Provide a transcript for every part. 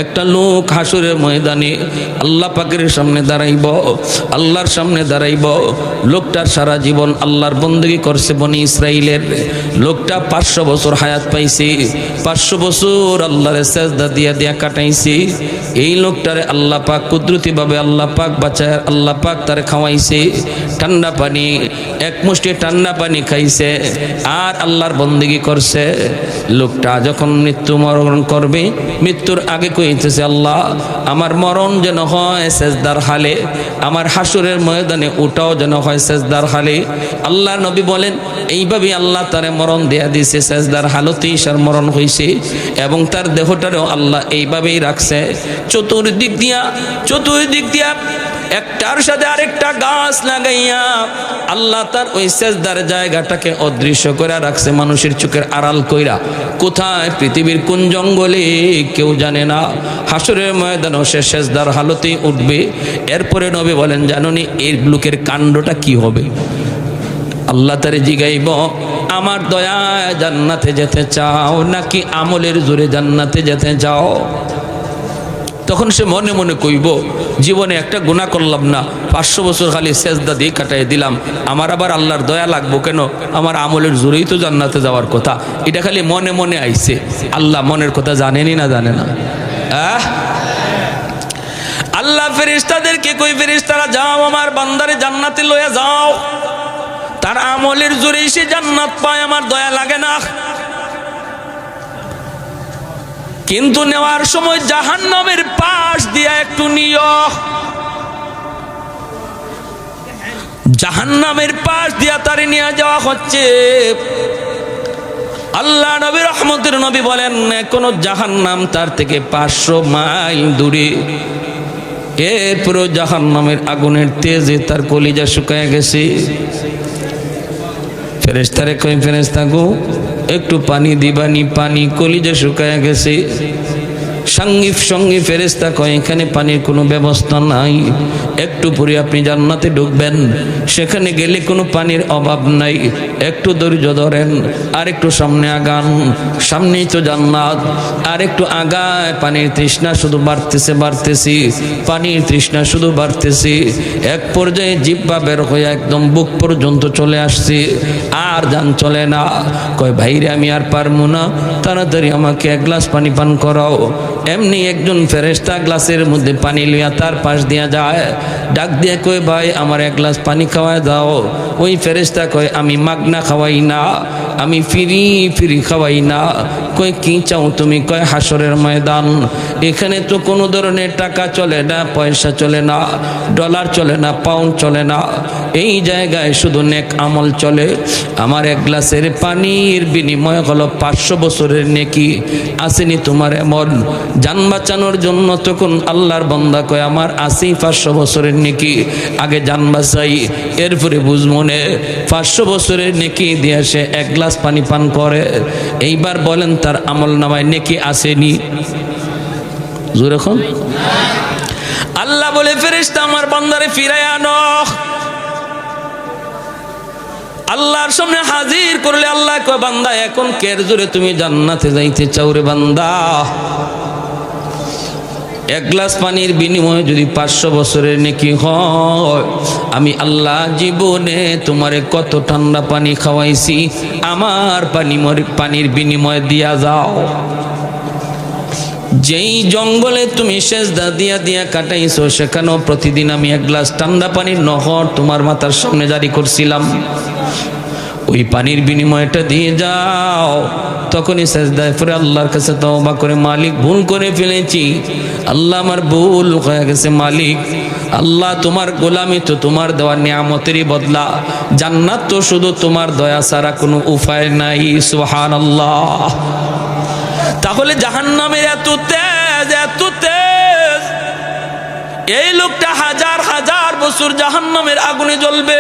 একটা লোক হাসরের ময়দানে আল্লাহ পাকের সামনে দাঁড়াইব, আল্লাহর সামনে দাঁড়াইব। লোকটার সারা জীবন আল্লাহর বন্দেগী করছে বনি ইসরাইলের। লোকটা 500 বছর হায়াত পাইছে, 500 বছর আল্লাহরে সেজদা দিয়া দিয়া কাটাইছে। এই লোকটারে আল্লাহ পাক কুদরতিভাবে আল্লাহ পাক বাঁচায়, আল্লাহ পাক তারে খাওয়াইছে ঠান্ডা পানি, এক মুষ্টি ঠান্ডা পানি খাইছে আর আল্লাহর বন্দেগী করছে। লোকটা যখন মৃত্যুবরণ করবে, মৃত্যুর আগে কইতেছে, আল্লাহ আমার মরণ যেন হয় সেজদার হালে, আমার হাসরের ময়দানে ওটাও যেন হয় সেজদার হালে। আল্লাহ নবী বলেন এইভাবে আল্লাহ তারে মরণ দেয়া দিয়েছে, সেজদার হালতেই সার মরণ হয়েছে এবং তার দেহটারও আল্লাহ এইভাবেই রাখছে। চতুর্দিক দিয়া একটার সাথে আরেকটা গাছ লাগাইয়া আল্লাহ তার ওই সেজদার জায়গাটাকে অদৃশ্য করে রাখছে, মানুষের চোখের আড়াল কইরা। কোথায়? পৃথিবীর কোন জঙ্গলে কেউ জানে না। হাসরের ময়দানে সে সেজদার হালতেই উঠবে। এরপরে নবী বলেন, জানোনি এই লোকের কাণ্ডটা কি হবে? আল্লাহ তারে জিগাইব, আমার দয়ায় জান্নাতে যেতে চাও নাকি আমলের জোরে জান্নাতে যেতে চাও? তখন সে মনে মনে কইব, জীবনে একটা গুনাহ করলাম না, 500 বছর খালি সেজদা দিয়ে কাটাই দিলাম, আমার আবার আল্লাহর দয়া লাগবো কেন? আমার আমলের জোরেই তো জান্নাতে যাওয়ার কথা। এটা খালি মনে মনে আইছে। আল্লাহ মনের কথা জানেনি না জানে না? আল্লাহ ফেরেশতাদেরকে কই, ফেরেশতারা যাও আমার বান্দারে জান্নাতে লয়ে যাও, তার আমলের জোরেই সে জান্নাত পায়, আমার দয়া লাগে না। কিন্তু নেওয়ার সময় জাহান্নামের পাশ দিয়া একটু নিও, জাহান্নামের পাশ দিয়া তারে নিয়ে যাওয়া হচ্ছে। আল্লাহ নবী রহমতের নবী বলেন, কোন জাহান্নাম তার থেকে 500 মাইল দূরে। এরপরও জাহান্নামের আগুনের তেজে তার কলিজা শুকায় গেছে। ফেরেশতারে কই, ফেরেশতা গো একটু পানি দিবানি, পানি কলিজা শুকায় গেছে। সঙ্গী ফেরেশতা কয়, এখানে পানির কোনো ব্যবস্থা নাই, একটু পরে আপনি জান্নাতে ঢুকবেন, সেখানে গেলে কোনো পানির অভাব নাই, একটু ধৈর্য ধরেন, আর একটু সামনে আগান, সামনেই তো জান্নাত, আর একটু আগায় পানির তৃষ্ণা শুধু বাড়তেছে, পানির তৃষ্ণা শুধু বাড়তেছে। এক পর্যায়ে জিহ্বা বের হয়ে একদম বুক পর্যন্ত চলে আসছে, আর যান চলে না। কয়, ভাইরে আমি আর পারবো না, তাড়াতাড়ি আমাকে 1 গ্লাস পানি পান করাও। এমনি একজন ফেরেশতা গ্লাসের মধ্যে পানি লইয়া তার পাশ দিয়া যায়, ডাক দিয়ে কয়, ভাই আমার 1 গ্লাস পানি খাওয়ায় দাও। ওই ফেরেশতা কয়, আমি মাগনা খাওয়াই না, আমি ফ্রি খাওয়াই না। কয়, কি চাও তুমি? কয়, হাসরের ময়দান, এখানে তো কোনো ধরনের টাকা চলে না, পয়সা চলে না, ডলার চলে না, পাউন্ড চলে না, এই জায়গায় শুধু নেক আমল চলে। আমার 1 গ্লাসের পানির বিনিময় হলো 500 বছরের নেকি। আসেনি তোমার এমন? জান বাঁচানোর জন্য তখন আল্লাহর বান্দা কয়, আমার আসেই 500 বছরের নেকি, আগে জান বাঁচাই, এরপরে বুঝমনে 500 বছরের নেকি দিয়ে সে 1 গ্লাস পানি পান করে। এইবার বলেন তার আমল নামায় নেকি আসেনি? জোরে এখন আল্লাহ বলে, ফেরেশতা আমার বান্দারে ফিরায় আনো। আল্লাহর সামনে হাজির করলে আল্লাহ কয়, বান্দা এখন কের জোরে তুমি জান্নাতে যাইতে চাও রে বান্দা? 1 গ্লাস পানির বিনিময়ে যদি 500 বছরের নেকি হয়, আমি আল্লাহ জীবনে তোমারে কত ঠান্ডা পানি খাওয়াইছি, আমার পানির বিনিময়ে দিয়া যাও। যেই জঙ্গলে তুমি সেজদা দিয়া দিয়া কাটাইছো, সেখানেও প্রতিদিন আমি 1 গ্লাস ঠান্ডা পানির নহর তোমার মাথার সামনে জারি করছিলাম, ওই পানির বিনিময়টা দিয়ে যাও। তখনই সেজদায় পড়ে আল্লাহর কাছে তওবা করে, মালিক ভুল করে ফেলেছি, আল্লাহ আমার ভুল হয়ে গেছে, মালিক আল্লাহ তোমার গোলামি তো তোমার দেওয়া নিয়ামতেরই বদলা, জান্নাত তো শুধু তোমার দয়া ছাড়া কোনো উপায় নাই। সুবহানাল্লাহ। তাহলে জাহান্নামের এত তেজ, এই লোকটা হাজার হাজার বছর জাহান্নামের আগুনে জ্বলবে।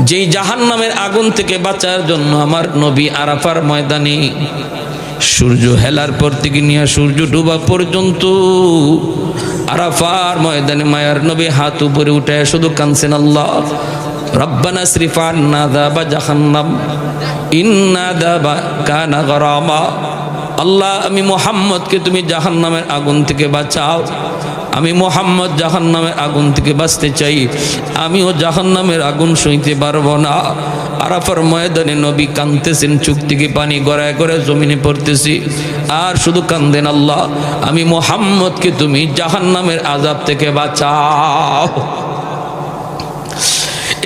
যেই জাহান্নামের আগুন থেকে বাঁচার জন্য আমার নবী আরাফার ময়দানে সূর্য হেলার পর থেকে নিয়ে সূর্য ডুবা পর্যন্ত আরাফার ময়দানে মায়ার নবী হাত উপরে উঠায় শুধু কাঁদছেন, আল্লাহ রব্বানা সরিফ আন্না আযাবা জাহান্নাম ইন্না আযাবা কানা গরামা। আল্লাহ আমি মুহাম্মদকে তুমি জাহান্নামের আগুন থেকে বাঁচাও। আমি মুহাম্মদ জাহান্নামের আগুন থেকে বাঁচতে চাই, আমিও জাহান্নামের আগুন সইতে পারবো না। আরাফার ময়দানে নবী কাঁদতেছেন, চোখ থেকে পানি গড়ায় গড়ায় জমিনে পড়তেছি, আর শুধু কান্দেন, আল্লাহ আমি মুহাম্মদকে তুমি জাহান্নামের আযাব থেকে বাঁচাও।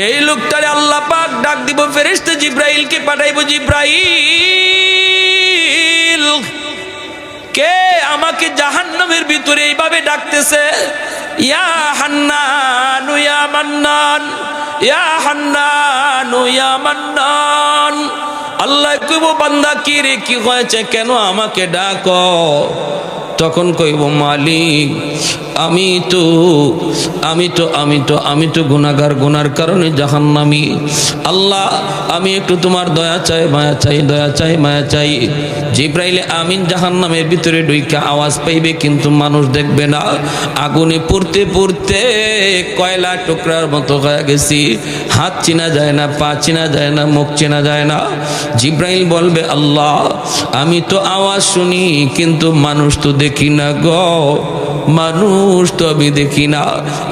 এই লোকটারে আল্লাহ পাক ডাক দিব, ফেরেশতা জিব্রাইলকে পাঠাইব, জিব্রাইল কে আমাকে জাহান্নামের ভিতরে এইভাবে ডাকতেছে? ইয়া হান্নান ইয়া মান্নান, ইয়া হান্নান ইয়া মান্নান। আল্লাহ কইব, বান্দা কি রে, কি হয়েছে, কেন আমাকে ডাকো? তখন কইব, মালিক আমি তো গুনাহগার, গুনার কারণে জাহান্নামী। আল্লাহ আমি একটু তোমার দয়া চাই, মায়া চাই, দয়া চাই, মায়া চাই। জিব্রাইল আমিন জাহান্নামের ভিতরে ঢুইকা আওয়াজ পাইবে, কিন্তু মানুষ দেখবে না। আগুনে পুড়তে পুড়তে কয়লা টুকরার মতো হয়ে গেছি, হাত চিনা যায় না, পা চিনা যায় না, মুখ চেনা যায় না। জিব্রাইল বলবে, আল্লাহ আমি তো আওয়াজ শুনি, কিন্তু মানুষ তো দেখি না গো, মানুষ তো আমি দেখি না।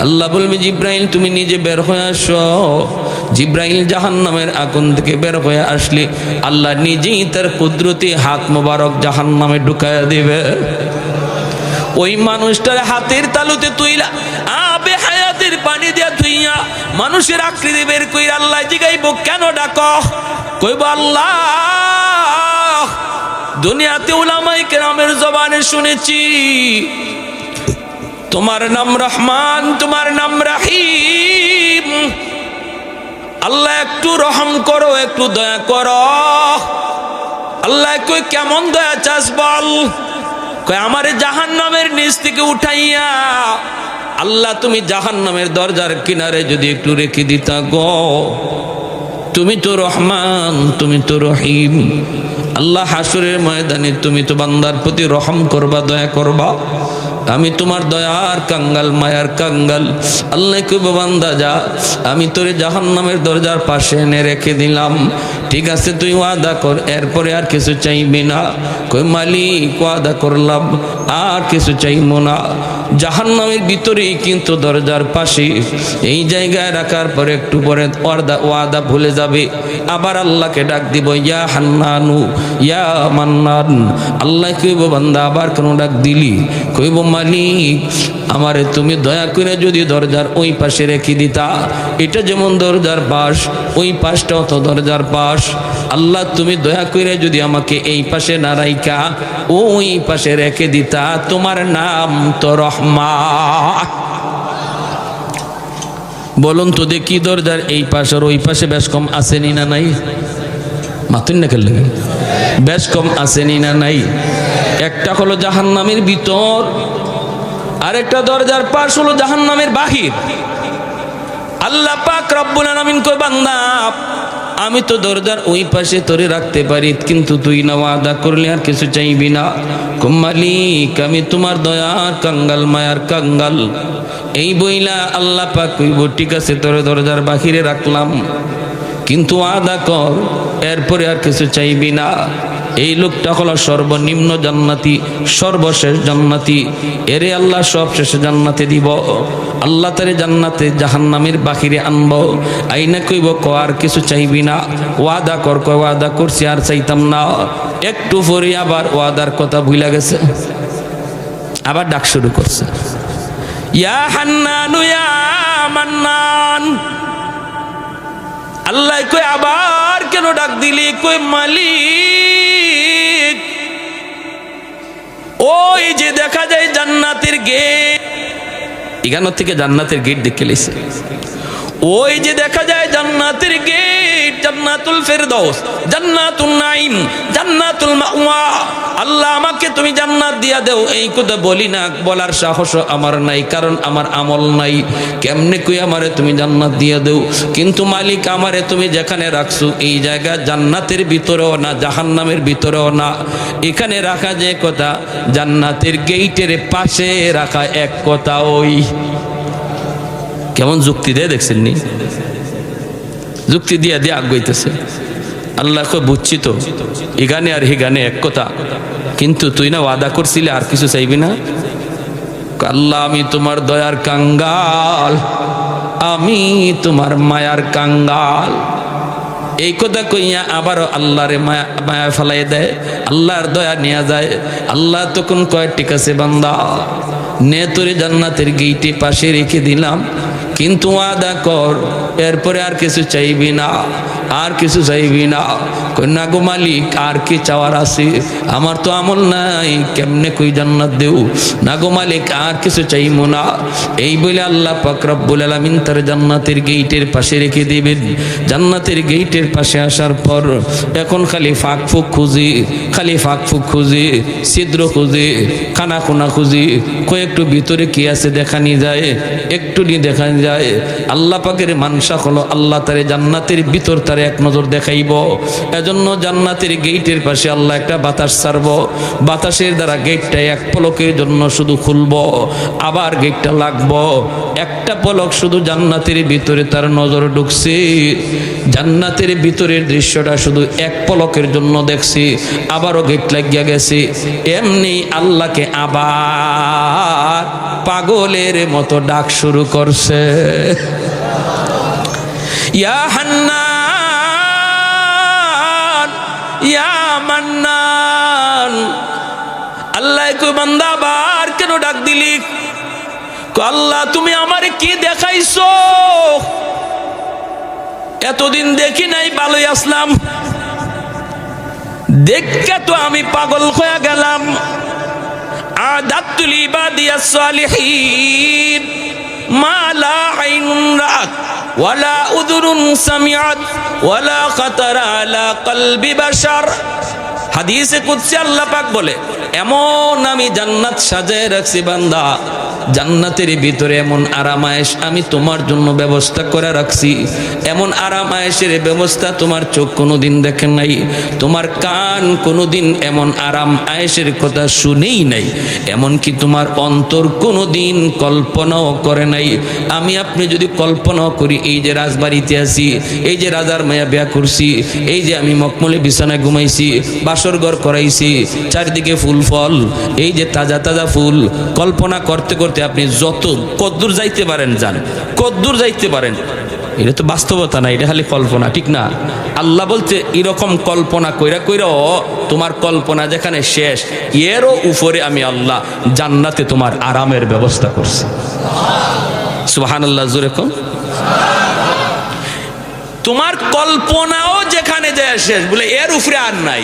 আল্লাহ বলবে, জিব্রাইল তুমি নিজে বের হয়ে আসো। জিব্রাইল জাহান্নামের আগুন থেকে বের হয়ে আসলে আল্লাহ নিজেই তার কুদরতি হাত মোবারক জাহান্নামে ঢুকায়া দিবে। ওই মানুষটার হাতের তালুতে তুইলা আবে হায়াতের পানি দিয়া ধুইয়া মানুষের আকৃতি বের কইরা আল্লাহ জিগাইব, কেন ডাকো? কইব, আল্লাহ দুনিয়াতে উলামায়ে কেরামের জবানে শুনেছি তোমার নাম রহমান, তোমার নাম রহিম। আল্লাহ একটু রহম করো, একটু দয়া করো। আল্লাহ কই, কেমন দয়া চাস বল? কই, আমারে জাহান্নামের নিচ থেকে উঠাইয়া আল্লাহ তুমি জাহান্নামের দরজার কিনারে যদি একটু রেখে দিতা গো। তুমি তো রহমান, তুমি তো রহিম। আল্লাহ হাসরের ময়দানে তুমি তো বান্দার প্রতি রহম করবা, দয়া করবা। আমি তোমার দয়ার কাঙ্গাল, মায়ার কাঙ্গাল। আল্লাহ কইব, বান্দা যা, আমি তোরে জাহান্নামের দরজার পাশে এনে রেখে দিলাম, ঠিক আছে তুই ওয়াদা কর, এরপরে আর কিছু চাইবি না। কই, মালিক ওয়াদা করলাম, আর কিছু চাইবো না। জাহান্নামের ভিতরেই কিন্তু দরজার পাশে এই জায়গায় রাখার পরে একটু পরে ওয়াদা ভুলে যাবে, আবার আল্লাহকে ডাক দিব, ইয়া হান্নানু ইয়া মান্নান। আল্লাহ কইব, বান্দা আবার কেন ডাক দিলি? কইব, মালিক আমারে তুমি দয়া করে যদি দরজার ওই পাশে রেখে দিতা, এটা যেমন দরজার পাশ, ওই পাশটাও তো দরজার পাশ। আল্লাহ তুমি দয়া করে যদি আমাকে এই পাশে না রাইকা ওই পাশে রেখে দিতা, তোমার নাম তো রহমান। বলুন তো দেখি, দরজার এই পাশ আর ওই পাশে বেশ কম আসেনি না নাই? মাতুন না খেললে বেশ কম আসেনি না নাই? একটা হলো জাহান্নামের ভিতর, আরেকটা দরজার পাশ হলো জাহান্নামের বাহির। আল্লাহ পাক রব্বুল আলামিন কই, বান্দা আমি তো দরজার ওই পাশে তোরে রাখতে পারি, কিন্তু তুই না ওয়াদা করলে আর কিছু চাইবি না। মালিক আমি তোমার দয়ার কাঙ্গাল, মায়ার কাঙ্গাল। এই বইলা আল্লাহ পাক কইব, ঠিক আছে তোরে দরজার বাহিরে রাখলাম, কিন্তু ওয়াদা কর এরপরে আর কিছু চাইবি না। এই লোকটা হলো সর্বনিম্ন জান্নাতি, সর্বশেষ জান্নাতি। এরে আল্লাহ সব শেষে জান্নাতে দিব। আল্লাহ তারে জান্নাতে জাহান্নামের বাহিরে আনবো। আইনা কইব, ক আর কিছু চাইবি না? ওয়াদা কর। কয়, ওয়াদা করছি, আর চাইতাম না। একটু পরে আবার ওয়াদার কথা ভুলে গেছে, আবার ডাক শুরু করছে, ইয়া হান্নানু ইয়া মান্নান। আল্লাহ কই, আবার কেন ডাক দিলি? কই, মালিক ওই যে দেখা যায় জান্নাতের গেট, এখান থেকে জান্নাতের গেট দেখে লেছে। ওই যে দেখা যায় জান্নাতের গেট, জান্নাতুল ফেরদৌস, জান্নাতুন নাঈম, জান্নাতুল মাওয়া। আল্লাহ আমাকে তুমি জান্নাত দিয়া দেও, এই কথা বলি না, বলার সাহস আমার নাই, কারণ আমার আমল নাই। কেমনে কই আমারে তুমি জান্নাত দিয়া দেও? কিন্তু মালিক আমারে তুমি যেখানে রাখছো এই জায়গা জান্নাতের ভিতরেও না, জাহান্নামের ভিতরেও না। এখানে রাখা যে কথা জান্নাতের গেটের পাশে রাখা এক কথা। ওই কেমন যুক্তি দেয় দেখছেন নি? যুক্তি দিয়া দিয়ে আগাইতেছে। আল্লাহ কই, বুঝছি তো, এখানে আর হিগানে এক কথা। কিন্তু তুই না ওয়াদা করছিলি আর কিছু চাইবি না? আল্লাহ আমি তোমার দয়ার কাঙ্গাল, আমি তোমার মায়ার কাঙ্গাল। এই কথা কইয়া আবারও আল্লাহরে মায়া ফেলাই দেয়, আল্লাহর দয়া নেওয়া যায়। আল্লাহ তখন কয় ঠিক আছে বান্দা, নে তোরে জান্নাতের গেইটে পাশে রেখে দিলাম, কিন্তু ওয়াদা কর এরপরে আর কিছু চাইবি না, আর কিছু চাইবি না। কন্যা গো মালিক আর কি চাওয়ার আছে, আমার তো আমল নাই, কেমনে কই জান্নাত দেও? না গো মালিক আর কিছু চাইবো না। এই বলে আল্লাহ পাক রব্বুল আলামিন তার জান্নাতের গেইটের পাশে রেখে দিবেন। জান্নাতের গেইটের পাশে আসার পর এখন খালি ফাঁক ফুক খুঁজি, খালি ফাঁক ফুক খুঁজি, ছিদ্র খুঁজি, খানা খোনা খুঁজি, কয়েকটু ভিতরে কি আছে দেখানি যায়, একটু নিয়ে দেখানি যায়। আল্লাহ পাকের মানসা হলো আল্লাহ তারে জান্নাতের ভিতর তারে এক নজর দেখাইব। এজন্য জান্নাতের গেইটের পাশে আল্লাহ একটা বাতাস ছাড়ব, বাতাসের দ্বারা গেটটা এক পলকের জন্য শুধু খুলব, আবার গেটটা লাগবো। একটা পলক শুধু জান্নাতের ভিতরে তার নজর ঢুকছে, জান্নাতের ভিতরের দৃশ্যটা শুধু এক পলকের জন্য দেখছি, আবারও গেট লাগিয়া গেছে। এমনি আল্লাহকে আবার পাগলের মতো ডাক শুরু করছে, ইয়া হান্নান ইয়া মান্নান। আল্লাহ কই বান্দা আবার কেন ডাক দিলি? আল্লাহ তুমি আমারে কি দেখাইছো? এতদিন দেখি নাই, ভালোই আসলাম, দেখে তো আমি পাগল হয়ে গেলাম। আদাতুল ইবাদিয়াস সালিহিন মা লা আইনুন রাআত ওয়ালা উযুরুন সামিআত ওয়ালা খাতারা আলা কলবি বাশার। হাদিসে কুদসি আল্লাহ পাক বলে, এমন আমি জান্নাত সাজায় রাখছি বান্দা, জান্নাতের ভিতরে এমন আরাম আয়েশ আমি তোমার জন্য ব্যবস্থা করে রাখছি, এমন আরাম আয়েশের ব্যবস্থা তোমার চোখ কোনোদিন দেখেন নাই, তোমার কান কোনোদিন এমন আরাম আয়েশের কথা শুনেই নাই, এমনকি তোমার অন্তর কোনোদিন কল্পনাও করে নাই। আমি আপনি যদি কল্পনাও করি, এই যে রাজবাড়িতে আছি, এই যে রাজার মায়া বিয়া করছি, এই যে আমি মকমলে বিছানায় ঘুমাইছি, বাসর ঘর করাইছি, চারিদিকে ফুল ফল, এই যে তাজা তাজা ফুল, কল্পনা করতে করতে আপনি যত কদ্দূর যাইতে পারেন যান, কদ্দূর যাইতে পারেন। এটা তো বাস্তবতা না, এটা খালি কল্পনা, ঠিক না? আল্লাহ বলছে এরকম কল্পনা কইরা কইরা তোমার কল্পনা যেখানে শেষ, এরও উপরে আমি আল্লাহ জান্নাতে তোমার আরামের ব্যবস্থা করছি। সুবহানাল্লাহ, জোরে কম। তোমার কল্পনাও যেখানে যায় শেষ, বলে এর উপরে আর নাই,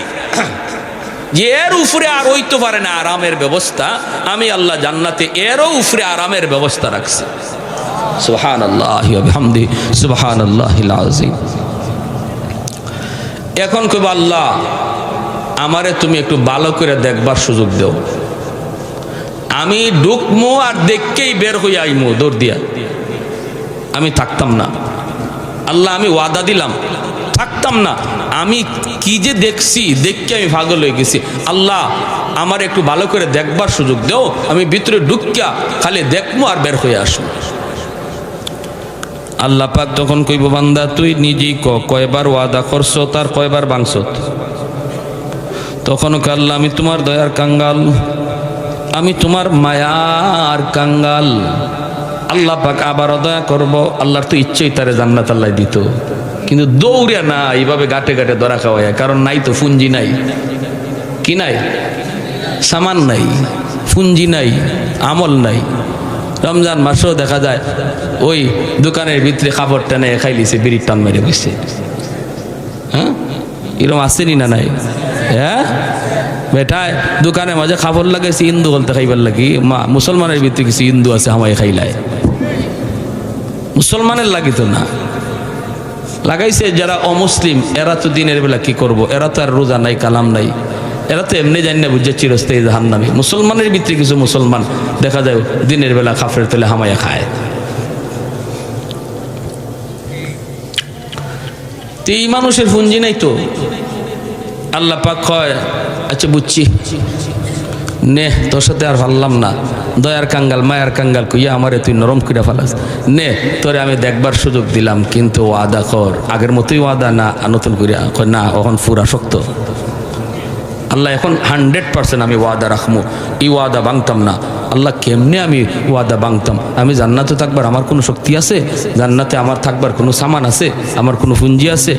যে এর উপরে আর হইতে পারে না আরামের ব্যবস্থা, আমি আল্লাহ জান্নাতে এরও উপরে আরামের ব্যবস্থা রাখছি। সুবহানাল্লাহি ওয়া বিহামদিহি সুবহানাল্লাহিল আযীম। এখন কইব আল্লাহ আমারে তুমি একটু ভালো করে দেখবার সুযোগ দাও, আমি ঢুকমু আর দেখকেই বের হয়ে আইমু দৌড় দিয়া, আমি থাকতাম না। আল্লাহ আমি ওয়াদা দিলাম থাকতাম না, আমি কি যে দেখছি, দেখকে আমি পাগল হয়ে গেছি। আল্লাহ আমার একটু ভালো করে দেখবার সুযোগ দাও, আমি ভিতরে ঢুকিয়া খালি দেখবো আর বের হয়ে আসবো। আল্লাহ পাক তখন কইব বান্দা তুই নিজেই কয়বার ওয়াদা করছো, তার কয়বার ভাঙছ? তখন আল্লাহ আমি তোমার দয়ার কাঙ্গাল, আমি তোমার মায়ার কাঙ্গাল। আল্লাহ পাক আবারও দয়া করব, আল্লাহর তো ইচ্ছেই তারে জান্নাত আল্লাহ দিত, কিন্তু দৌড়িয়া না এইভাবে গাটে গাটে ধরা খাওয়ায়, কারণ নাই তো পুঞ্জি নাই, কি নাই, সামান নাই, পুঞ্জি নাই, আমল নাই। রমজান মাসেও দেখা যায় ওই দোকানের ভিতরে কাপড় টানে খাইলিছে, বিড়ির টান মেরে বসছে। হ্যাঁ, এরকম আসেনি না নাই? হ্যাঁ বেটায় দোকানে মাঝে খাবার লাগাইছে হিন্দু বলতে খাইবার লাগি, মুসলমানের ভিতরে কিছু হিন্দু আছে হামাই খাইলায়, মুসলমানের লাগি তো না লাগাইছে। যারা অমুসলিম এরা তো দিনের বেলা কি করব, এরা তো আর রোজা নাই, কালাম নাই, এরা তো এমনি জানি না বুঝছে চিরস্থায়ী জাহান্নামী। মুসলমানের ভিতরে কিছু মুসলমান দেখা যায় দিনের বেলা কাফের তেলে হামাইয়া খায়। এই মানুষের পুঞ্জি নাই তো। আল্লাহ পাক কয় আচ্ছা বুঝছি, নে তোর সাথে আর পারলাম না, দয়ার কাঙ্গাল মায়ার কাঙ্গাল কইয়া আমারে তুই নরম কইরা ফেলাস, নে তোরে আমি দেখবার সুযোগ দিলাম, কিন্তু ওয়াদা কর আগের মতোই ওয়াদা না নতুন করিয়া। কয় না, এখন পুরা শক্ত। আল্লাহ এখন 100% আমি ওয়াদা রাখবো, এই ওয়াদা ভাঙতাম না। আল্লাহ কেমনে আমি ওয়াদা ভাঙতাম? আমি জান্নাতে থাকবার আমার কোনো শক্তি আছে? জান্নাতে আমার থাকবার কোনো সামান আছে? আমার কোনো পুঞ্জি আছে?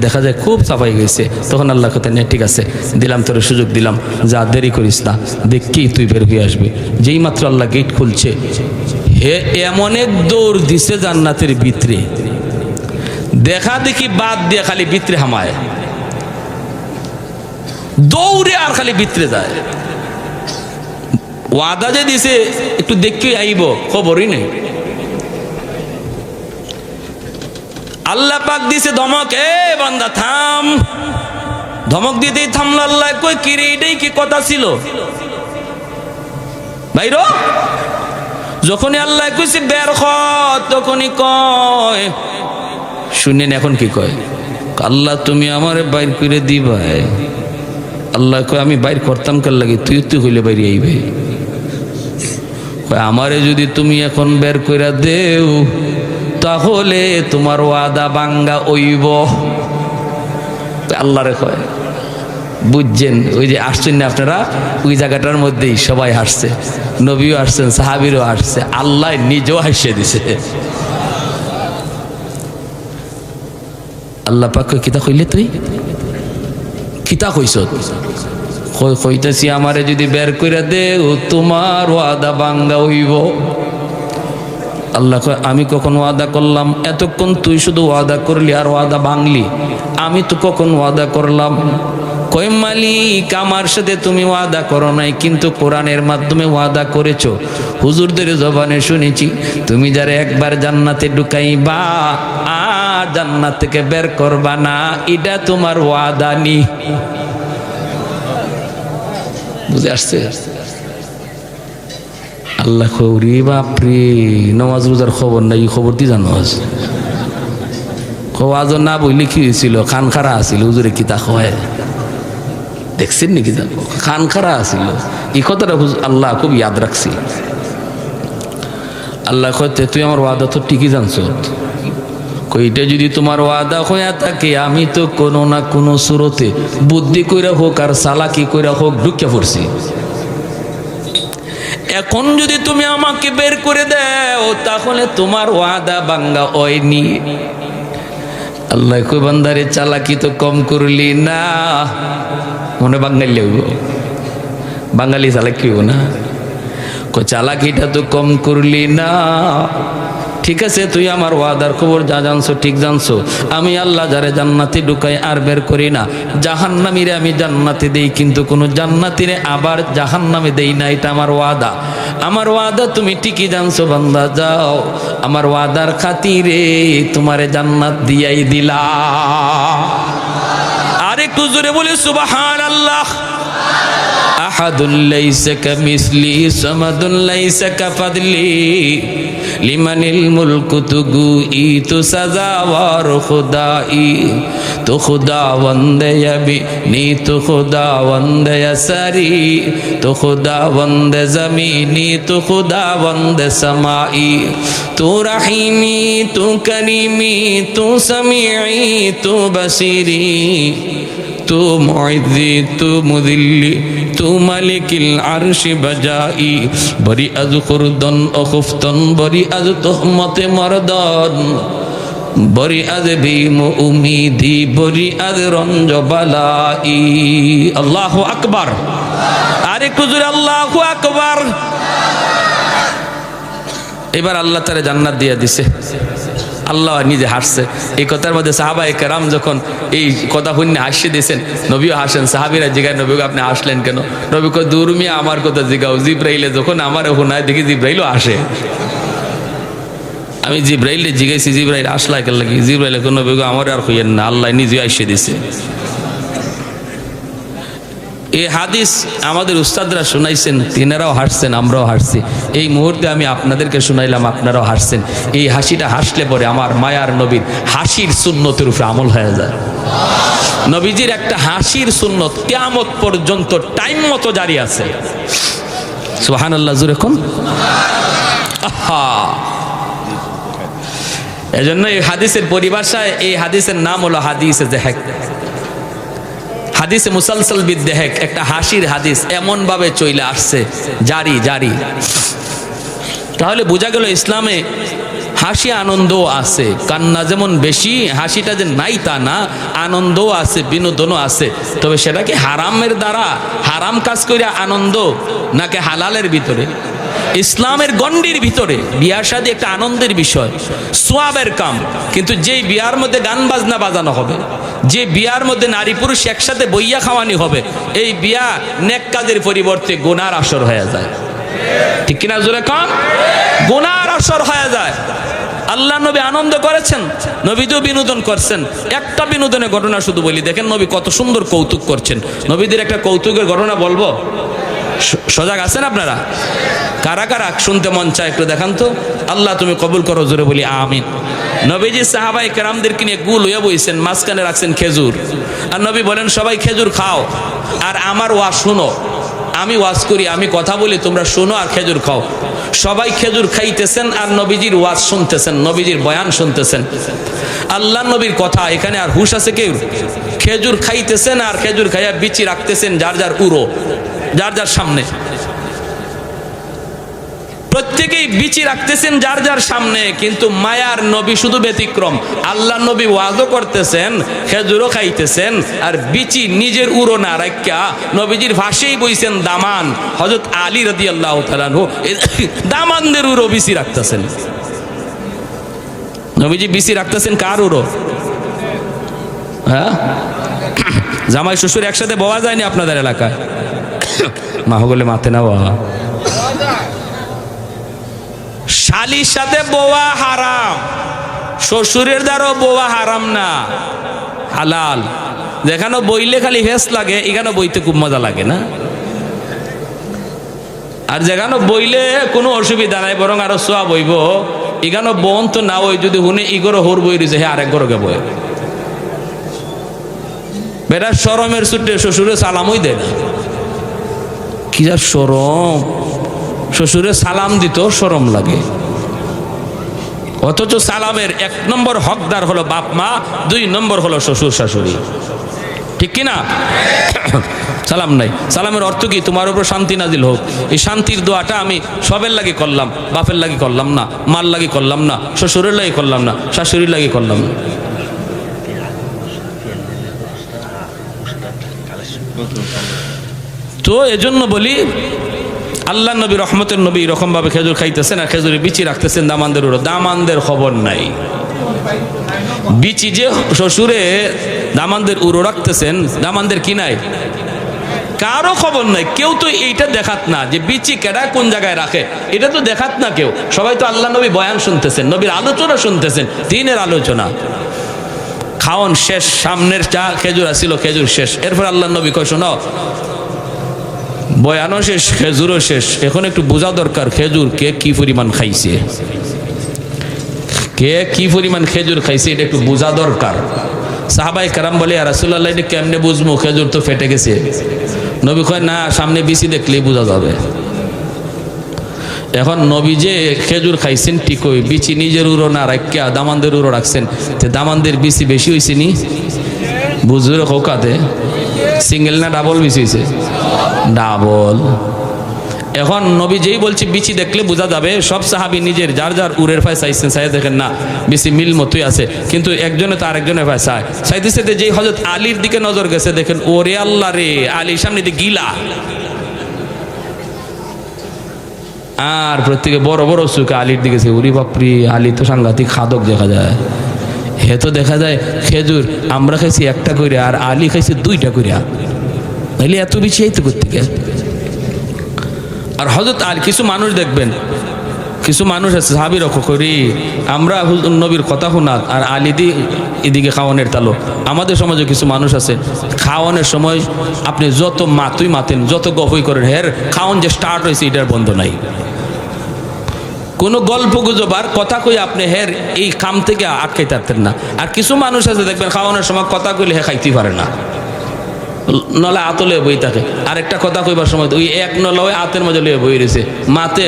দেখা যায় খুব চাপাই গেছে। তখন আল্লাহ কথা নেই, ঠিক আছে দিলাম, তোর সুযোগ দিলাম, যা দেরি করিস না, দেখি তুই বের হয়ে আসবে। যেই মাত্র আল্লাহ গেট খুলছে, হে এমন এক দৌড় দিছে জান্নাতের ভিতরে, দেখা দেখি বাদ দিয়ে খালি ভিতরে হামায়, দৌড়ে আর খালি ভিতরে যায়। ওয়াদা যে দিছে একটু দেখি আইব, খবরই নেই। আল্লাহ পাক দিছে ধমক, এ বান্দা থাম। ধমক দিতেই থামলো। আল্লাহ কই কি রে, এটাই কি কথা ছিল ভাইরো? যখনই আল্লাহ কইছে বের হ, তখনই কয়, শুনেন এখন কি কয়, আল্লাহ তুমি আমারে বাইর করে দিবা। আল্লাহ কয় আমি বাইর করতাম কার লাগে, তুই তুই হইলে বাইরে আইবে। আমারে যদি তুমি এখন বের কইরা দেও, তাহলে তোমার ওয়াদা বাঙ্গা হইব। আল্লাহরে কয়, বুঝছেন? ওই যে আসছেন না আপনারা, ওই জায়গাটার মধ্যেই সবাই হাসছে, নবীও আসছেন, সাহাবীরও আসছে, আল্লাহ নিজেও হাসিয়ে দিছে। আল্লাহ পাক কিতা কইলে, তুই কিতা কইছ? কইতেছি আমারে যদি বের করে দেও, তোমার ওয়াদা বাঙ্গা হইব। আল্লাহ কয়, আমি কখন ওয়াদা করলাম? এতক্ষণ তুই শুধু ওয়াদা করলি আর ওয়াদা ভাঙলি, আমি তো কখন ওয়াদা করলাম? কয় মালিক, আমার সাথে তুমি ওয়াদা করো নাই, কিন্তু কোরআনের মাধ্যমে ওয়াদা করেছো, হুজুরদের জবানে শুনেছি, তুমি যারা একবার জান্নাতে ঢুকাইবা আর জান্নাত থেকে বের করবা না, এটা তোমার ওয়াদা নি। বুঝে আসছে? আল্লাহ কৌরি বাপরে, নামাজ রোজার খবর নাই, খবর দি জানো? আজ না বইলে কি হয়েছিল? খান খারা আসিল, হুজুরে কিতা হয় দেখছেন নাকি? জানো খান খারা আসিল, এই কথাটা আল্লাহ খুব ইয়াদ রাখছি। আল্লাহ কইতে, তুই আমার ওয়াদা তো ঠিকই জানছো, কইটা যদি তোমার ওয়াদা হইয়া থাকে, আমি তো কোনো না কোনো সুরতে বুদ্ধি কইরা হোক আর চালাকি কইরা হোক ঢুকিয়া পড়ছি। এখন যদি তুমি আমাকে বের করে দাও, তাহলে তোমার ওয়াদা ভাঙ্গা হয়নি। আল্লাহ কই, বান্দারে চালাকি তো কম করলি না, মনে বাঙালি হইব, বাঙালি চালাকি হইব না, কই চালাকিটা তো কম করলি না। ঠিক আছে, তুই আমার ওয়াদার খবর যা জানছো ঠিক জানছো, আমি আল্লাহ যারে জান্নাতে ঢুকাই আর বের করি না, জাহান্নামীরে আমি জান্নাতে দেই, কিন্তু কোনো জান্নাতীরে আবার জাহান্নামে দেই না, এটা আমার ওয়াদা। আমার ওয়াদা তুমি ঠিকই জানছো বান্দা, যাও আমার ওয়াদার খাতিরে তোমারে জান্নাত দিয়াই দিলা। আরেকটু জোরে বলি সুবহানাল্লাহ। আহাদুল লাইসা কামিসলি সামাদুল লাইসা কাফাদলি লিমানিল মুলকু তুগুই তু সাজাওয়ার খুদাই তো খুদা বন্দে আবি নি তো খুদা বন্দে সারি তো খুদা বন্দে জমিনি তো খুদা বন্দে সমাই তু রহিমি তু করিমি তু সমিই তু বসিরি তু মুইজি তু মুদিল্লি তু মালিকিল আরশি বাজাই বরি আজ খুরদন অখুফতন বরি আজ তোহমতে মরদন বরি আজ ভীম উমিদি বরি আজ রঞ্জ বালাই। আল্লাহু আকবার। আরেকটু জোরে আল্লাহু আকবার। এবার আল্লাহ তাআলা জান্নাত দিয়ে দিছে, আল্লাহ নিজে হাসছে। এই কথার মধ্যে সাহাবায়ে কেরাম যখন এই কথা শুনে হাসিয়ে দিয়েছেন, নবীও হাসেন। সাহাবীরা জিজ্ঞাসা, নবী আপনি হাসলেন কেন? নবী কয়, দূর মিয়া আমার কথা জিগাও, জিব্রাইলে যখন আমার শোনায় দেখি জিব্রাইলও আসে। আমি জিব্রাইলে জিগাইছি, জিব্রাইল আসলা কেন লাগি? জিব্রাইলে কোন নবী আমার আর হইয়েন না, আল্লাহ নিজে হাসিয়ে দিছে। এই হাদিস আমাদের উস্তাদরা শুনাইছেন, তিনারাও হাসছেন, আমরাও হাসছি। এই মুহূর্তে আমি আপনাদেরকে শুনাইলাম, আপনারাও হাসছেন। এই হাসিটা হাসলে পরে আমার মায়ার নবীর হাসির সুন্নতের উপরে আমল হয়ে যায়। নবীজির একটা হাসির সুন্নত কিয়ামত পর্যন্ত টাইম মতো জারি আছে। সুবহানাল্লাহ, জোরে কোন। এজন্য এই হাদিসের পরিভাষায় এই হাদিসের নাম হলো হাদিসে যাহেক। হাদিসে মুসালসাল বিদ্দেহেক একটা হাসির হাদিস এমন ভাবে চলে আসছে জারি জারি। তাহলে বোঝা গেল ইসলামে হাসি আনন্দও আছে, কান্না যেমন বেশি, হাসিটা যে নাই তা না, আনন্দও আছে, বিনোদনও আছে। তবে সেটা কি হারামের দ্বারা, হারাম কাজ করে আনন্দ, নাকি হালালের ভিতরে, ইসলামের গণ্ডির ভিতরে? বিয়ার শাদী একটা আনন্দের বিষয়, সোয়াবের কাম। কিন্তু যেই বিয়ার মধ্যে গান বাজনা বাজানো হবে, যে বিয়ার মধ্যে নারী পুরুষ একসাথে বইয়া খাওয়ানি হবে, এই বিয়া নেক কাজের পরিবর্তে গুনার আসর হয়ে যায়। ঠিক কিনা জোরে কম? গুনার আসর হয়ে যায়। আল্লাহ নবী আনন্দ করেছেন, নবীও বিনোদন করছেন। একটা বিনোদনের ঘটনা শুধু বলি, দেখেন নবী কত সুন্দর কৌতুক করছেন। নবীদের একটা কৌতুকের ঘটনা বলবো, সজাগ আছেন আপনারা? কারা কারা শুনতে মন চায় একটু দেখান তো। আল্লাহ তুমি কবুল করো, জোরে বলি আমিন। নবীজি সাহাবায়ে কেরামদেরকে নিয়ে গুল হয়ে বইছেন, মাঝখানে রাখছেন খেজুর, আর নবী বলেন সবাই খেজুর খাও আর আমার ওয়াজ শুনো। আমি ওয়াজ করি, আমি কথা বলি, তোমরা শোনো আর খেজুর খাও। সবাই খেজুর খাইতেছেন আর নবীজির ওয়াজ শুনতেছেন, নবীজির বয়ান শুনতেছেন। আল্লাহ নবীর কথা, এখানে আর হুশ আছে কেউ? খেজুর খাইতেছেন আর খেজুর খাইয়া বিচি রাখতেছেন যার যার উরো, যার যার সামনে। প্রত্যেকেই বিচি রাখতেছেন যার যার সামনে, কিন্তু মায়ার নবী শুধু ব্যতিক্রম। আল্লাহ নবী ওয়াজও করতেছেন, খেজুরও খাইতেছেন, আর বিচি নিজের উড়ো না রাখা নবীজির ভাষেই বইছেন দামান। হযরত আলী রাদিয়াল্লাহু তাআলা আনহু দামানদের উড়ো বিচি রাখতেছেন। নবীজি বিচি রাখতেছেন কার উড়ো? হ্যাঁ, জামাই শ্বশুর একসাথে বওয়া যায়নি আপনাদের এলাকায়? মা হগলে মাথে না বাবা, শালির সাথে বোয়া হারাম, শ্বশুরের দ্বারাও বোয়া হারাম না, হালাল। যেখানে বইলে খালি হেস লাগে, এখানে বইতে খুব মজা লাগে না? আর যেখানে বইলে কোনো অসুবিধা নাই, বরং আরো সোয়া বইব, এখানে বোন তো না ওই যদি হুনে ইগরো হোর বই রয়েছে, হ্যাঁ আরেক গরকে বই। বেটা শরমের ছুটে শ্বশুরে সালামই দেয় না। কি যা শরম, শ্বশুরে সালাম দিত শরম লাগে। অথচ সালামের 1 নম্বর হকদার হলো বাপ মা, 2 নম্বর হলো শ্বশুর শাশুড়ি। ঠিক কিনা? সালাম নাই, সালামের অর্থ কি? তোমার উপর শান্তি নাজিল হোক। এই শান্তির দোয়াটা আমি সবের লাগি করলাম, বাপের লাগি করলাম না, মার লাগি করলাম না, শ্বশুরের লাগি করলাম না, শাশুড়ির লাগি করলাম না। তো এজন্য বলি, আল্লাহ নবী রহমতের নবী এরকম ভাবে খেজুর খাইতেছেন আর খেজুরে বিচি রাখতেছেন দামানদের উড়ো। দামানদের খবর নাই, বিচি যে শ্বশুরে দামানদের উড়ো রাখতেছেন, দামানদের কি নাই? কারো খবর নাই। কেউ তো এইটা দেখাত না যে বিচি কেডা কোন জায়গায় রাখে, এটা তো দেখাত না কেউ। সবাই তো আল্লাহ নবী বয়ান শুনতেছেন, নবীর আলোচনা শুনতেছেন, দিনের আলোচনা। খাওন শেষ, সামনের চা খেজুর আসছিল, খেজুর শেষ। এরপর আল্লাহ নবী কয় শোনো, বয়ানও শেষ, খেজুরও শেষ, এখন একটু বোঝা দরকার খেজুর কে কি পরিমাণ খাইছে, কে কি পরিমাণ খেজুর খাইছে, এটা একটু বোঝা দরকার। সাহাবায়ে কেরাম বলে, ইয়া রাসূলুল্লাহ এটা কেমনে বুঝবো, খেজুর তো ফেটে গেছে। নবী কয় না, সামনে বিচি দেখলেই বোঝা যাবে। এখন নবী যে খেজুর খাইছেন ঠিকই, বিচি নিজের উড়ো না রাখিয়া দামানদের উড়ো রাখছেন, দামানদের বিচি বেশি হয়েছে নি? বুঝুর খোকাতে সিঙ্গেল না ডাবল বিচি হয়েছে? ডাবল। এখন নবী যেই বলছে বিচি দেখলে বোঝা যাবে, সব সাহাবী নিজের যার যার উরের ফায় চাইছেন, চাই দেখেন না বিচি মিল মতোই আছে, কিন্তু একজনে তো আরেকজনের ফায় চায়, চাইতে চাইতে যেই হযরত আলীর দিকে নজর গেছে, দেখেন ওরে আল্লাহ রে, আলীর সামনে দিয়ে গিলা। আর প্রত্যেকে বড় বড় চোখে আলীর দিকে, উরি বাপরি, আলী তো সাংঘাতিক খাদক দেখা যায়। হে তো দেখা যায় খেজুর আমরা খাইছি 1টা করে, আর আলী খাইছে 2টা করে, তাইলে এত বেশি এই তো করতে গে। আর হযরত আলী, কিছু মানুষ দেখবেন, কিছু মানুষ আছে সাহাবী রক্ষ করি, আমরা নবীর কথা শোনা আর আলী দি এদিকে খাওয়ানোর তালো। আমাদের সমাজে কিছু মানুষ আছে, খাওয়ানোর সময় আপনি যত মাতুই মাতেন, যত গফই করেন, হের খাওয়ান যে স্টার্ট হয়েছে এটার বন্ধ নাই। কোনো গল্প গুজব আর কথা কই আপনি হের এই কাম থেকে আটকাইতে পারতেন না। আর কিছু মানুষ আছে দেখবেন খাওয়ানোর সময় কথা কইলে হে খাইতে পারে না, নলা আতলে বই থাকে। আরেকটা কথা কইবার সময় ওই এক নলা ওই আতের মধ্যে লয়ে বই রয়েছে, মাতে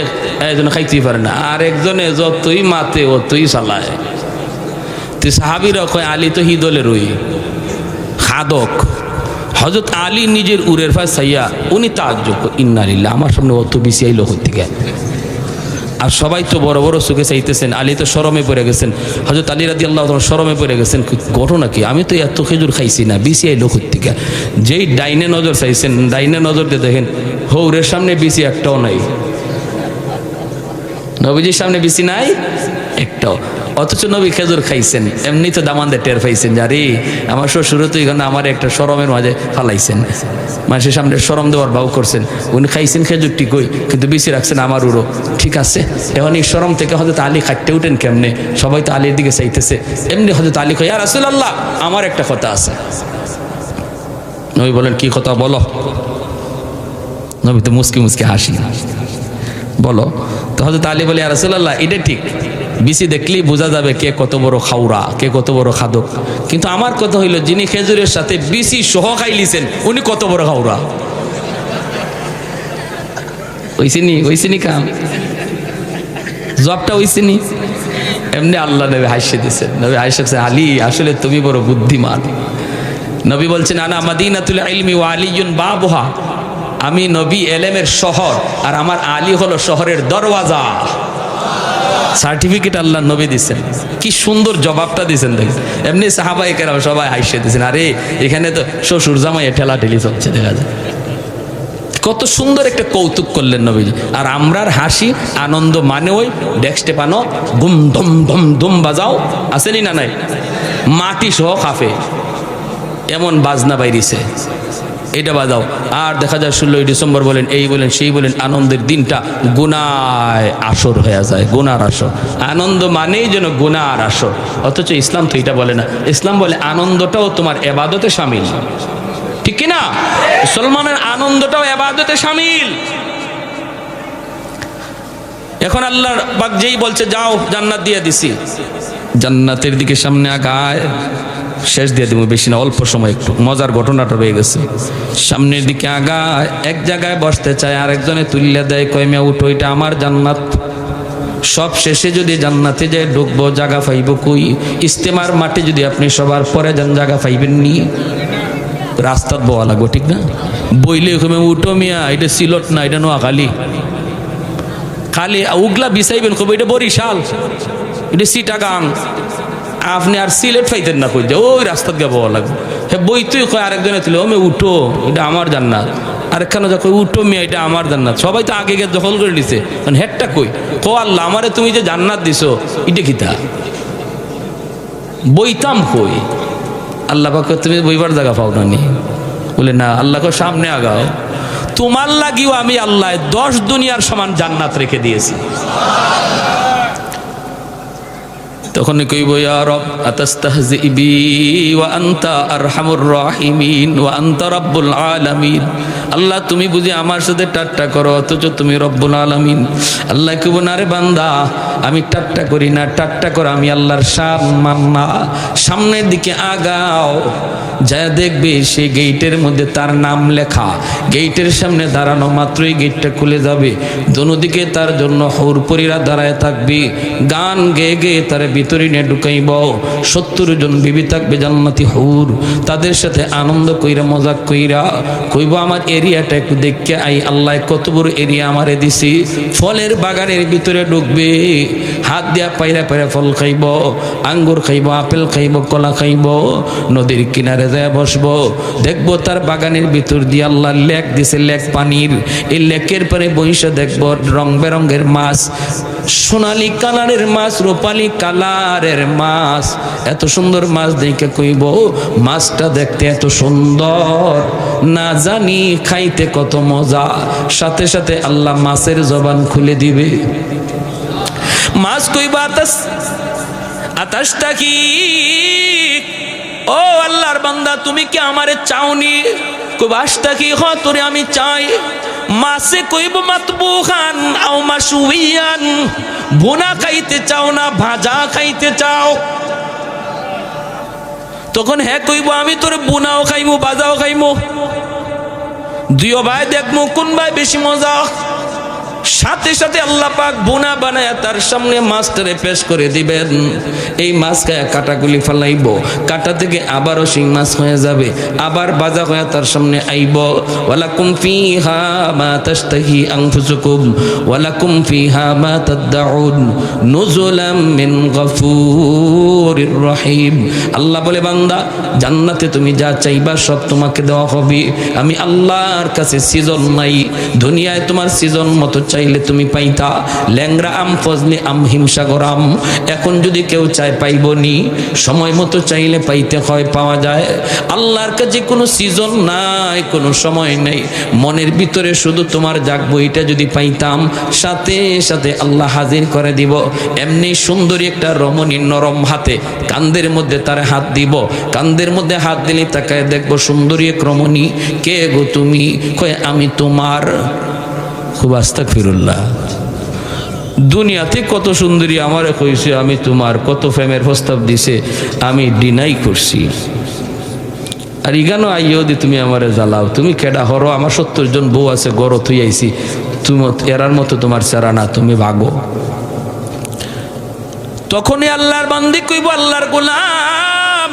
একজন খাইতেই পারে না, আর একজনে যতই মাতে অতই চালায়। তুই সাহাবীরা কয় আলী তো হিদলের ওই খাদক। হযরত আলী নিজের উরের ফাঁস চাইয়া উনি তাজ্জুব, ইন্না লিল্লাহ, আমার সামনে অত বেশি আইলো থেকে। আর সবাই তো বড় বড় চোখে চাইতেছেন, আলী তো শরমে পড়ে গেছেন। হযরত আলী রাদিয়াল্লাহু তাআলা শরমে পড়ে গেছেন, ঘটনা কি, আমি তো এত খেজুর খাইছি না, বেশি আইলো থেকে। যেই ডাইনে নজর চাইছেন, ডাইনে নজর দিয়ে দেখেন হৌরের সামনে বেশি একটাও নাই, নবীজির সামনে বেশি নাই একটাও। অথচ নবী খেজুর খাইছেন, এমনি তো দামান দিয়ে টের পাইছেন যে আরে আমার শ্বশুর তো এখানে আমার একটা শরমের মাঝে ফালাইছেন, মানুষের সামনে শরম দেওয়ার ভাও করছেন। উনি খাইছেন খেজুর ঠিকই, কিন্তু বেশি রাখছেন আমার উড়ো, ঠিক আছে। এখন এই শরম থেকে হযরত আলী খাটতে উঠেন কেমনে, সবাই তো আলীর দিকে চাইতেছে। এমনি হযরত আলী কয়, ইয়া রাসূলুল্লাহ, আমার একটা কথা আছে। নবী বলেন, কি কথা বলো। নবী তো মুস্কি মুস্কি হাসি, বলো। তো হযরত আলী বলে, ইয়া রাসূলুল্লাহ, এটা ঠিক, বিসি দেখলেই বোঝা যাবে কে কত বড় খাউরা, কে কত বড় খাদক। কিন্তু আমার কথা হইল, যিনি খেজুরের সাথে বিসি সহ খাইলিছেন উনি কত বড় খাউরা। ওইসিনি কাম, জবটা ওইসিনি। এমনি আল্লাহ নবী হাসিয়ে দিয়েছেন। নবী হাসিয়ে দিয়েছেন, আলী আসলে তুমি বড় বুদ্ধিমান। নবী বলছেন, আনা মাদিনাতুল ইলমি ওয়া আলিয়ুন বাবুহা, আমি নবী এলেমের শহর, আর আমার আলী হলো শহরের দরওয়াজা। সার্টিফিকেট আল্লাহ নবী দিচ্ছেন, কি সুন্দর জবাবটা দিচ্ছেন দেখেন। এমনি সাহাবায়ে কেরাম সবাই হাসিয়ে দিয়েছেন, আরে এখানে তো শ্বশুর জামাই ঠেলা ঠেলি চলছে, দেখা যায়। কত সুন্দর একটা কৌতুক করলেন নবীজি। আর আমরার হাসি আনন্দ মানে ওই ডেস্কটে পানো গুম ধম ধম ধুম বাজাও, আসেনি না নাই, মাটি সহ কাফে এমন বাজনা বাইরিছে, এটা বাজাও। আর দেখা যায় 16ই ডিসেম্বর বলেন, এই বলেন সেই বলেন, আনন্দের দিনটা গুনায় আসর হয়ে যায়, গুনার আসর। আনন্দ মানেই যেন গুনার আসর। অথচ ইসলাম তো এটা বলে না, ইসলাম বলে আনন্দটাও তোমার ইবাদতে শামিল, ঠিক কি না? মুসলমানের আনন্দটাও ইবাদতে শামিল। এখন আল্লাহ পাক যেই বলছে যাও জান্নাত দিয়ে দিছি, জান্নাতের দিকে সামনে আগায়, শেষ দিয়ে দিব, বেশি না, অল্প সময়, একটু মজার ঘটনাটা রয়ে গেছে। সামনের দিকে আগায়, এক জায়গায় বসতে চায়, আরেকজনে তুলিয়া দেয়, কয় মিয়া উঠো, এটা আমার জান্নাত। সব শেষে যদি জান্নাতে যায় ঢুকবো, জায়গা পাইব কই? ইস্তেমার মাঠে যদি আপনি সবার পরে যান, জায়গা পাইবেন নি, রাস্তাত বওয়া লাগবো, ঠিক না? বইলে উঠো মিয়া, এটা সিলট না, এটা নোয়াখালী, খালি উগলা বিছাইবেন, কবে এটা বরিশাল, এটা চিটাগাং। আপনি আর সিলেট পাইতেন না, কই ওই রাস্তা দিয়ে বওয়া লাগবে। হ্যাঁ বই তুই কয়, আরেকজনে তুলে, ও মে উঠো, এটা আমার জান্নাত। আরেকখানে যা কই, উঠো মিয়া, এটা আমার জান্নাত। সবাই তো আগে গিয়ে দখল করে নিছে, হেডটা কই, কো আল্লাহ আমারে তুমি যে জান্নাত দিছো, এটা কি তা বইতাম কই? আল্লাহ পাক তুমি বইবার জায়গা পাও না নি? বলে না, আল্লাহকে সামনে আগাও, তোমার লাগিও আমি আল্লাহ 10 দুনিয়ার সমান জান্নাত রেখে দিয়েছি। তখন কইব, ইয়া রব আতাস্তাহজি বি ওয়া আনতা আরহামুর রাহিমিন ওয়া আনতা রাব্বুল আলামিন। আল্লাহ তুমি বুঝি আমার সাথে ঠাট্টা করো, অথচ তুমি রব্বুল আলামিন। আল্লাহ কইব, না রে বান্দা, আমি ঠাট্টা করি না, ঠাট্টা করো আমি আল্লাহর সম্মান না। সামনের দিকে আগাও, যা দেখবে সেই গেটের মধ্যে তার নাম লেখা। গেটের সামনে দাঁড়ানো মাত্রই গেটটা খুলে যাবে, দোনোদিকে তার জন্য হুরপরীরা দাঁড়ায় থাকবে, গান গেয়ে গেয়ে তার ভিতরে নিয়ে ঢুকাইব। 70 জন বিবি থাকবে জান্নাতি হুর, তাদের সাথে আনন্দ কইরা মজাক কইরা কইব, আমার এরিয়াটা একটু দেখে আই, আল্লাহ কত বড় এরিয়া আমারে দিছি। ফলের বাগানের ভিতরে ঢুকবে, হাত দিয়া পাইরা পাইরা ফল খাইব, আঙ্গুর খাইব, আপেল খাইব, কলা খাইব। নদীর কিনারে যায় বসবো, দেখবো তার বাগানের ভিতর দিয়ে আল্লাহ লেক দিছে, লেক পানির। এই লেকের পরে বইসা দেখবো রং বেরঙ্গের মাছ, সোনালি কালারের মাছ, রূপালি কালারের মাছ। এত সুন্দর মাছ দেখে কইব, মাছটা দেখতে এত সুন্দর, না জানি খাইতে কত মজা। সাথে সাথে আল্লাহ মাছের জবান খুলে দিবে। মাছ কইবা, আতাশটা কি, ও আল্লাহর বান্দা তুমি কি আমারে চাওনি? কইবা, আশটা কি, হ তোরে আমি চাই। মাছে কইব, মাতবুখান আও মাশউইয়ান, ভুনা খাইতে চাও না ভাজা খাইতে চাও? তখন হ্যাঁ কইব, আমি তোরে বুনাও খাইমু ভাজাও খাইমু, দুইও ভাই দেখমু কোন ভাই বেশি মজা। সাথে সাথে আল্লাহ পাক বোনা বানায় তার সামনে মাছটারে পেশ করে দিবেন। এই মাছ খায় কাটাগুলি ফেলাইব, কাটা থেকে আবারও সেই মাছ হয়ে যাবে, আবার বাজা হয়ে তার সামনে আইব। ওয়ালাকুম ফিহা মা তাশতাহি আনফুসুকুম ওয়ালাকুম ফিহা মা তাদউন নুজুলাম মিন গফুরির রহিম। আল্লাহ বলে, বান্দা জান্নাতে তুমি যা চাইবা সব তোমাকে দেওয়া হবে। আমি আল্লাহর কাছে সিজন নাই। দুনিয়ায় তোমার সিজন মতো চাইলে তুমি পাইতা, ল্যাংরা আম, ফজলি আম, হিমসাগর আম। এখন যদি কেউ চায় পাইবনি, সময় মতো চাইলে পাইতে হয়, পাওয়া যায়। আল্লাহর কাছে কোনো সিজন নাই, কোনো সময় নেই। মনের ভিতরে শুধু তোমার জাগবো এটা যদি পাইতাম, সাথে সাথে আল্লাহ হাজির করে দিব। এমনি সুন্দরী একটা রমণী নরম হাতে কান্দের মধ্যে তার হাত দিব, কান্দের মধ্যে হাত দিলে তাকায় দেখবো সুন্দরী এক রমণী। কে গো তুমি? কয় আমি তোমার। খুব আস্তাগফিরুল্লাহ। দুনিয়াতে কত সুন্দরী আমারে কইছে আমি তোমার, কত প্রেমের প্রস্তাব দিছে, আমি ডিনাই করছি। আর ইগানো আইও দি তুমি আমারে জ্বালাও, তুমি কেডা হরো? আমার 70 জন বউ আছে, গড় থুই আইছি, তুমি এরার মতো তোমার চেরা না, তুমি ভাগো। তখনই আল্লাহর বান্দি কইব, আল্লাহর গোলাম,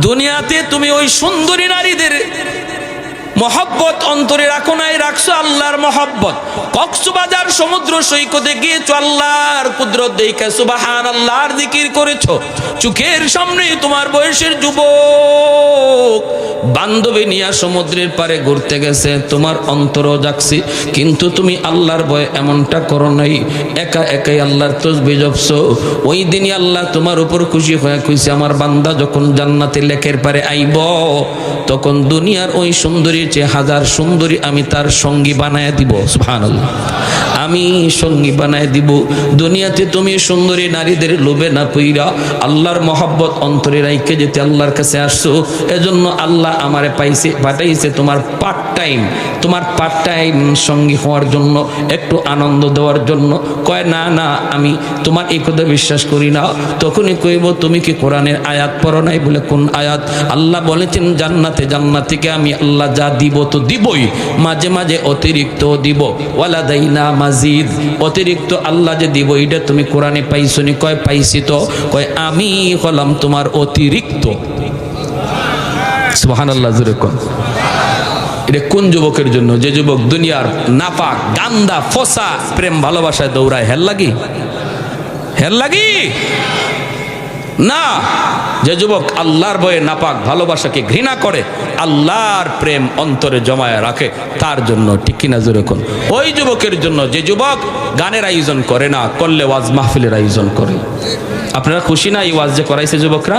দুনিয়াতে তুমি ওই সুন্দরী নারীদের মহব্বত অন্তরে রাখো নাই, রাখছো আল্লাহর মহব্বত। কক্সবাজার সমুদ্র সৈকতে গিয়েছো, আল্লাহর কুদরত দেখে সুবহানাল্লাহর জিকির করেছো। চোখের সামনে তোমার বয়সের যুবক বান্ধবী নিয়ে সমুদ্রের পারে ঘুরতে গেছে, তোমার অন্তরও জাগছে, কিন্তু তুমি আল্লাহর ভয়ে এমনটা করো নাই, একা একাই আল্লাহর তসবিহ জপছো। ওই দিনই আল্লাহ তোমার উপর খুশি হয়ে কইছে, আমার বান্দা যখন জান্নাতে লেকের পারে আইব, তখন দুনিয়ার ওই সুন্দরীর চেয়ে হাজার সুন্দরী আমি তার সঙ্গী বানায় দিব। সুবহানাল্লাহ, আমি সঙ্গী বানায় দিব। দুনিয়াতে তুমি সুন্দরী নারীদের লোভে না পইরা আল্লাহর মহব্বত অন্তরে রাইখে যেতে আল্লাহর কাছে আসছো, এজন্য আল্লাহ আমারে পাঠাইছে তোমার পার্ট টাইম সঙ্গী হওয়ার জন্য, একটু আনন্দ দেওয়ার জন্য। কয় না না, আমি তোমার এই কথা বিশ্বাস করি না। তখনই কইব, তুমি কি কোরআনের আয়াত পড়ো নাই? বলে কোন আয়াত? আল্লাহ বলেছেন জান্নাতিকে আমি আল্লাহ যা দিব তো দিবই, মাঝে মাঝে অতিরিক্ত দিব। ওয়ালাদাইনা মাজিদ, অতিরিক্ত আল্লাহ যে দিব এটা তুমি কোরআনে পাইছো নি? কয় পাইছি তো। কয় আমি হলাম তোমার অতিরিক্ত। সুবহানাল্লাহ, জোরে কোন। এটা কোন যুবকের জন্য? যে যুবক দুনিয়ার নাপাক গান্দা ফসা প্রেম ভালোবাসায় দৌড়ায়। হেল লাগি না, যে যুবক আল্লাহর ভয়ে নাপাক ভালোবাসাকে ঘৃণা করে, আল্লাহর প্রেম অন্তরে জমায় রাখে, তার জন্য। ঠিক কিনা জোরে কোন? ওই যুবকের জন্য যে যুবক গানের আয়োজন করে না, করলে ওয়াজ মাহফিলের আয়োজন করে। আপনারা খুশি না এই ওয়াজ যে করাইছে যুবকরা?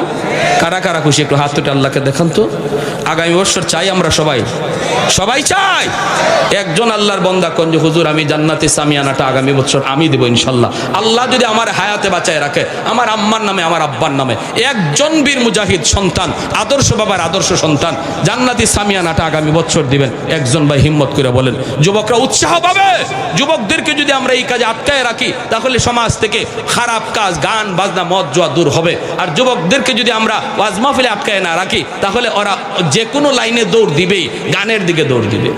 কারা কারা খুশি? একটু হাত তুলে আল্লাহকে দেখান তো। আগামী বছর চাই আমরা সবাই চাই। একজন আল্লাহর বান্দা কোন যে হুজুর আমি জান্নাতে সামিয়ানাটা আগামী বছর আমি দেব ইনশাল্লাহ, আল্লাহ যদি আমার হায়াতে বাঁচায় রাখে, আমার আম্মার নামে আমার আব্বার নামে একজন বীর মুজাহিদ সন্তান, আদর্শ বাবার আদর্শ সন্তান জান্নাতি সামিয়ানাটা আগামী বছর দিবেন। একজন ভাই হিম্মত করে বলেন, যুবকরা উৎসাহ পাবে। যুবকদেরকে যদি আমরা এই কাজে আটকায় রাখি, তাহলে সমাজ থেকে খারাপ কাজ, গান বাজনা, মদ জুয়া দূর হবে। আর যুবকদেরকে যদি আমরা ওয়াজ মাহফিলে আটকায় না রাখি, তাহলে ওরা যে কোনো লাইনে দৌড় দিবেই, গানের দিকে দৌড় দিবে।